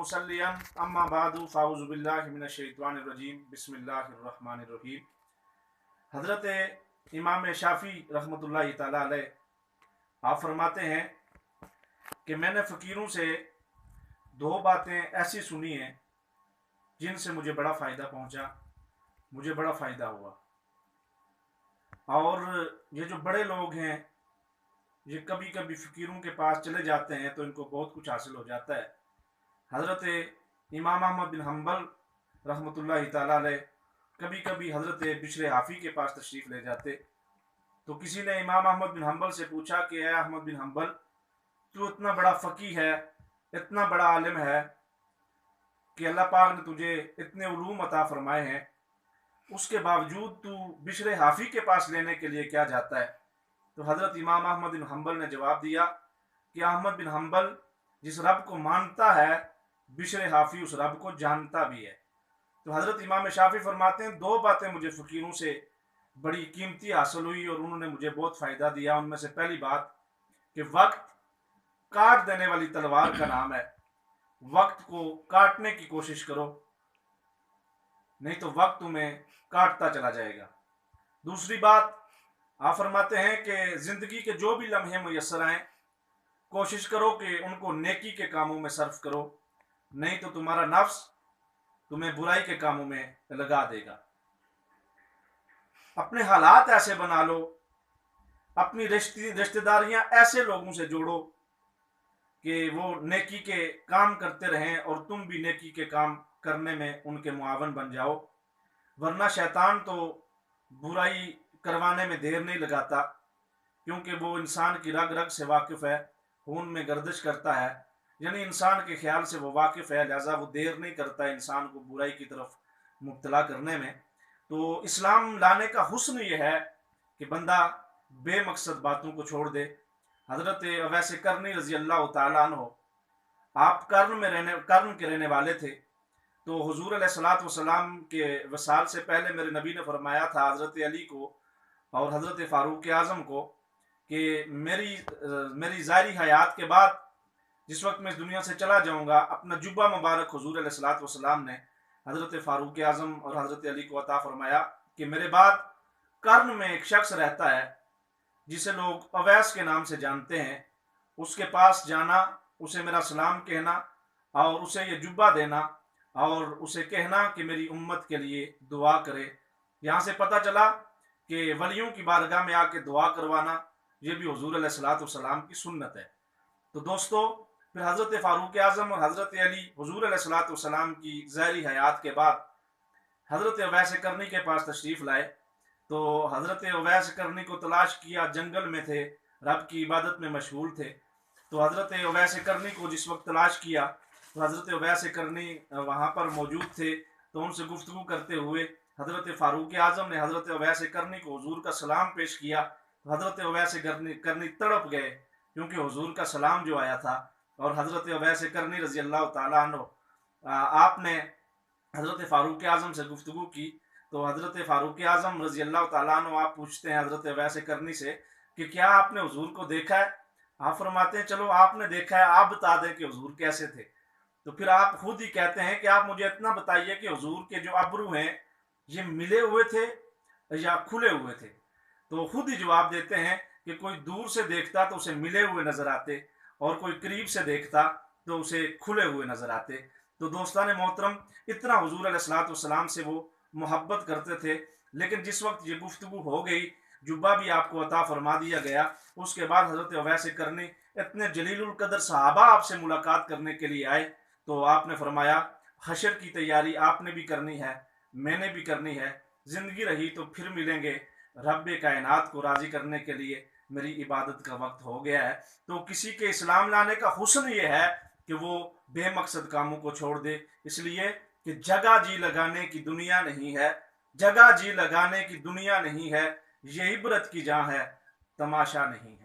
मुसल्लियन अम्मा बादु फ़ाऊज़ु बिल्लाहि मिनश शैतानिर रजीम बिस्मिल्लाहिर रहमानिर रहीम। हज़रत इमाम शाफ़ी रहमतुल्लाहि तआला अलैह आप फरमाते हैं कि मैंने फ़कीरों से दो बातें ऐसी सुनी हैं जिनसे मुझे बड़ा फ़ायदा पहुँचा, मुझे बड़ा फ़ायदा हुआ। और ये जो बड़े लोग हैं ये कभी कभी फ़कीरों के पास चले जाते हैं तो इनको बहुत कुछ हासिल हो जाता है। हज़रत इमाम अहमद बिन हम्बल रहमतुल्लाहि तआला अलैह कभी कभी हज़रत बिशर हाफ़ी के पास तशरीफ़ ले जाते तो किसी ने इमाम अहमद बिन हम्बल से पूछा कि ए अहमद बिन हम्बल, तू इतना बड़ा फ़कीह है, इतना बड़ा आलिम है कि अल्लाह पाक ने तुझे इतने उलूम अता फरमाए हैं, उसके बावजूद तू बिशर हाफ़ी के पास लेने के लिए क्या जाता है? तो हज़रत इमाम अहमद बिन हम्बल ने जवाब दिया कि अहमद बिन हम्बल जिस रब को मानता है बिशर हाफ़ी उस रब को जानता भी है। तो हज़रत इमाम शाफ़ी फरमाते हैं दो बातें मुझे फ़कीरों से बड़ी कीमती हासिल हुई और उन्होंने मुझे बहुत फ़ायदा दिया। उनमें से पहली बात कि वक्त काट देने वाली तलवार का नाम है, वक्त को काटने की कोशिश करो नहीं तो वक्त तुम्हें काटता चला जाएगा। दूसरी बात आप फरमाते हैं कि ज़िंदगी के जो भी लम्हे मुयस्सर आएँ कोशिश करो कि उनको नेकी के कामों में सर्फ करो, नहीं तो तुम्हारा नफ्स तुम्हें बुराई के कामों में लगा देगा। अपने हालात ऐसे बना लो, अपनी रिश्तेदारियां ऐसे लोगों से जोड़ो कि वो नेकी के काम करते रहें और तुम भी नेकी के काम करने में उनके मुआवन बन जाओ, वरना शैतान तो बुराई करवाने में देर नहीं लगाता, क्योंकि वो इंसान की रग रग से वाकिफ़ है, खून में गर्दिश करता है, यानी इंसान के ख्याल से वो वाकिफ़ है, लिहाजा वो देर नहीं करता इंसान को बुराई की तरफ मुब्तला करने में। तो इस्लाम लाने का हुस्न ये है कि बंदा बेमकसद बातों को छोड़ दे। हज़रत अवैस करनी रज़ी अल्लाह तआला अन्हु आप कर्न के रहने वाले थे। तो हुजूर अलैहिस्सलातु वस्सलाम के वसाल से पहले मेरे नबी ने फरमाया था हज़रत अली को और हज़रत फ़ारूक आज़म को कि मेरी ज़ाहिरी हयात के बाद जिस वक्त मैं इस दुनिया से चला जाऊंगा, अपना जुब्बा मुबारक हुजूर अलैहिस्सलातु वस्सलाम ने हज़रत फ़ारूक आज़म और हज़रत अली को अता फरमाया कि मेरे बाद कर्न में एक शख्स रहता है जिसे लोग अवैस के नाम से जानते हैं, उसके पास जाना, उसे मेरा सलाम कहना और उसे ये जुब्बा देना और उसे कहना कि मेरी उम्मत के लिए दुआ करे। यहाँ से पता चला कि वलियों की बारगाह में आके दुआ करवाना ये भी हुजूर अलैहिस्सलातु वस्सलाम की सुन्नत है। तो दोस्तों, फिर हज़रत फ़ारूक आज़म और हज़रत अली हुजूर अलैहिस्सलातु वस्सलाम की ज़ाहिरी हयात के बाद हज़रत अवैस करनी के पास तशरीफ़ लाए। तो हज़रत अवैस करनी को तलाश किया, जंगल में थे, रब की इबादत में मशगूल थे। तो हज़रत अवैस करनी को जिस वक्त तलाश किया तो हज़रत अवैस करनी वहाँ पर मौजूद थे। तो उनसे गुफ्तगू करते हुए हज़रत फ़ारूक आज़म ने हज़रत अवैस करनी को हुजूर का सलाम पेश किया। तो हज़रत अवैस करनी तड़प गए क्योंकि हुजूर का सलाम जो आया था। और हज़रत अवैस करनी रज़ी अल्लाह तआला अन्हु आपने हज़रत फ़ारूक आज़म से गुफ्तगू की। तो हज़रत फ़ारूक आज़म रज़ी अल्लाह तआला अन्हु आप पूछते हैं हज़रत अवैस करनी से कि क्या आपने हुजूर को देखा है? आप फरमाते हैं चलो आपने देखा है, आप बता दें कि हुजूर कैसे थे। तो फिर आप खुद ही कहते हैं कि आप मुझे इतना बताइए कि हुजूर के जो अब्रू हैं ये मिले हुए थे या खुले हुए थे? तो खुद ही जवाब देते हैं कि कोई दूर से देखता तो उसे मिले हुए नजर आते और कोई करीब से देखता तो उसे खुले हुए नजर आते। तो दोस्तान मोहतरम, इतना हुजूर अलैहिस्सलातु वस्सलाम से वो मोहब्बत करते थे। लेकिन जिस वक्त ये गुफ्तगू हो गई, जुब्बा भी आपको अता फरमा दिया गया, उसके बाद हज़रत अवैस करनी इतने जलीलुल कदर सहाबा आपसे मुलाकात करने के लिए आए। तो आपने फरमाया हशर की तैयारी आपने भी करनी है, मैंने भी करनी है, ज़िंदगी रही तो फिर मिलेंगे, रब्बे कायनात को राज़ी करने के लिए मेरी इबादत का वक्त हो गया है। तो किसी के इस्लाम लाने का हुस्न ये है कि वो बेमकसद कामों को छोड़ दे, इसलिए कि जगह जी लगाने की दुनिया नहीं है, जगह जी लगाने की दुनिया नहीं है, ये इबरत की जहाँ है, तमाशा नहीं है।